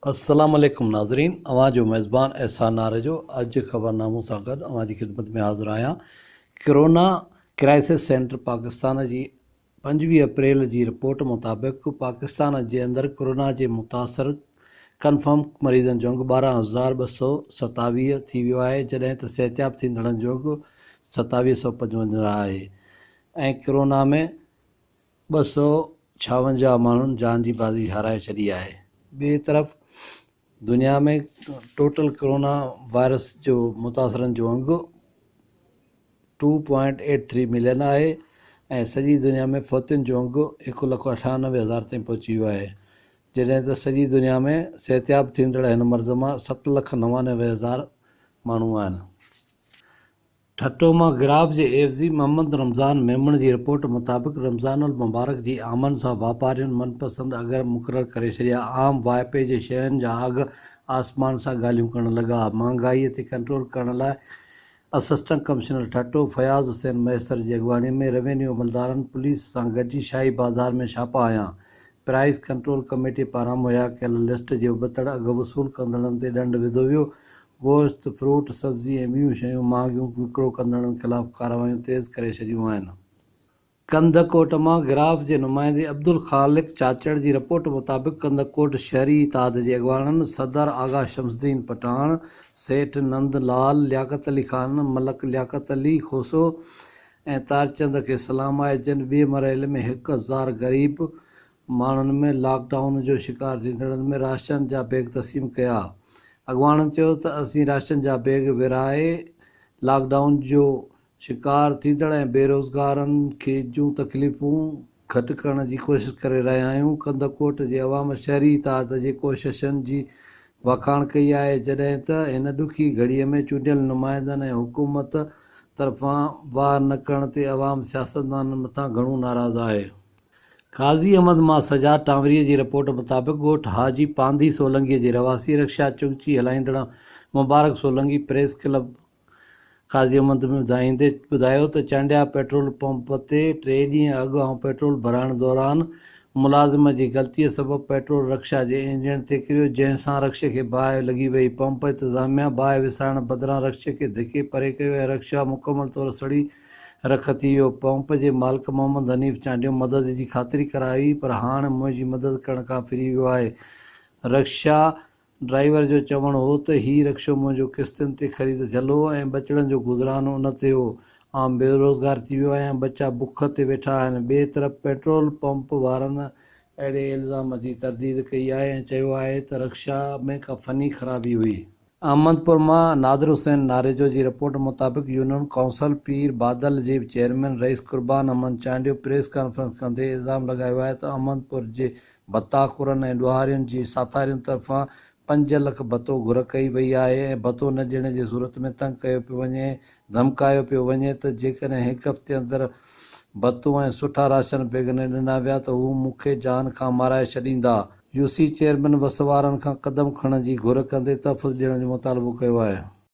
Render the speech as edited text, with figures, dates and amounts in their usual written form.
अस्सलाम वालेकुम नाज़रीन, अवां जो मेज़बान एहसान नारेजो अज ख़बरनामों सां गॾु अवां जी ख़िदमत में हाज़िर आहियां। कोरोना क्राइसिस सेंटर पाकिस्तान जी 25 अप्रैल जी रिपोर्ट मुताबिक़ पाकिस्तान जे अंदरि कोरोना जे मुतासिर कन्फर्म मरीज़नि जो अंग 12,227 थी वियो आहे, जॾहिं त सिहतयाब थींदड़नि जो अंग 2755 आहे ऐं कोरोना में 256 माण्हुनि जान जी बाज़ी हाराए छॾी आहे। ॿिए तरफ़ दुनिया में टोटल कोरोना वायरस जो मुतासिरनि जो अंग 2.83 मिलियन आहे ऐं सॼी दुनिया में फ़ौतियुनि जो अंग 1,98,000 ताईं पहुची वियो आहे, जॾहिं त सॼी दुनिया में सिहतयाब थींदड़ हिन मर्ज़ मां 7,99,000 माण्हू आहिनि। ठटोमा गिराफ जे एवज़ी मोहम्मद रमज़ान मेमण जी रिपोर्ट मुताबिक़ रमज़ानुल मुबारक जी आमद सां वापारियुनि मनपसंद अघ मुक़ररु करे छॾिया। आम वाइपे जे शयुनि जा अघ आसमान सां ॻाल्हियूं करण लॻा। महांगाईअ ते कंट्रोल करण लाइ असिस्टेंट कमिश्नर ठटो फयाज़ हुसैन मैसर जी अॻवानी में रेवेन्यू अमलदारनि पुलिस सां गॾिजी शाही बाज़ार में छापा हया। प्राइस कंट्रोल कमेटी पारां मुहैया कयल लिस्ट जे उबतड़ अघ वसूल कंदड़नि ते ॾंड विधो वियो। गोश्त, फ्रूट, सब्ज़ी ऐं ॿियूं शयूं महांगियूं विकिरो कंदड़नि ख़िलाफ़ कार्रवाइयूं तेज़ करे छॾियूं आहिनि। कंदकोट मां गिराफ जे नुमाइंदे अब्दुल ख़ालिक चाचड़ जी रिपोर्ट मुताबिक़ कंदकोट शहरी इताद जे अॻवाननि सदर आगा शमसुद्दीन पठान, सेठ नंदलाल, लियाकत अली ख़ान, मलक लियाकत अली खोसो ऐं तारचंद खे सलाम आहे, जिन ॿिए मरहले में 1,000 ग़रीब माण्हुनि में लॉकडाउन जो शिकार थींदड़नि में राशन जा बैग तक़सीम कया। अॻवाननि चयो त असीं राशन जा बैग विरहाए लॉकडाउन जो शिकार थींदड़ ऐं बेरोज़गारनि खे जूं तकलीफ़ूं घटि करण जी कोशिशि करे रहिया आहियूं। कंदकोट जे अवाम शहरी इताद जे कोशिशनि जी वखाण कई आहे, जॾहिं त हिन ॾुखी घड़ीअ में चूंडियल नुमाइंदनि ऐं हुकूमत तरफ़ां वार न करण ते अवाम सियासतदाननि मथां घणो नाराज़ आहे। काज़ी अहमद मां सजाद टांवरीअ जी रिपोर्ट मुताबिक़ ॻोठ हाजी पांधी सोलंकीअ जे रवासी रिक्शा चुंची हलाईंदड़ मुबारक सोलंकी प्रेस क्लब काज़ी अहमद ॿुधाईंदे ॿुधायो त चांडिया पेट्रोल पंप ते 3 ॾींहं अॻु पेट्रोल भराइण दौरान मुलाज़िम जी ग़लतीअ सबबि पेट्रोल रिक्शा जे इंजण ते किरियो, जंहिंसां रिक्शे खे बाहि लॻी वई। पंप इंतिज़ामिया बाहि विसाइण बदिरां रिक्शे खे धिके परे कयो ऐं रिक्शा मुकमल तौरु सड़ी रख थी वियो। पंप जे मालिक मोहम्मद हनीफ़ चांडियो मदद जी ख़ातिरी कराई, पर हाणे मुंहिंजी मदद करण खां फिरी वियो आहे। रिक्शा ड्राइवर जो चवणु हो त हीउ रिक्शो मुंहिंजो किश्तनि ते ख़रीद थियल हो ऐं बचड़नि जो गुज़रानो उन ते हो। आउं बेरोज़गार थी वियो आहियां, बचा बुख ते वेठा आहिनि। ॿिए तरफ़ पेट्रोल पंप वारनि अहिड़े इल्ज़ाम जी तरदीद कई आहे ऐं चयो आहे त रिक्शा में का फ़नी ख़राबी हुई। अहमदपुर मां नादिर हुसैन नारेजो जी रिपोर्ट मुताबिक़ यूनियन काउंसिल पीर बादल जे चेयरमैन रईस कुर्बान अमन चांडियो प्रेस कॉन्फ्रेंस कंदे इल्ज़ाम लॻायो आहे त अहमदपुर जे भत्ताखोरनि ऐं ॾुहारियुनि जी साथारियुनि तरफ़ां 5 लख भत्तो घुर कई वई आहे ऐं भत्तो न ॾियण जी सूरत में तंग कयो पियो वञे, धमकायो पियो वञे त जेकॾहिं हिकु हफ़्ते अंदरि भत्तो ऐं सुठा राशन बैग न ॾिना विया त हू मूंखे जान खां माराए छॾींदा। यूसी चेयरमैन वसवारनि खां क़दम खणण जी घुर कंदे तहफ़ुज़ ॾियण जो मुतालबो कयो आहे।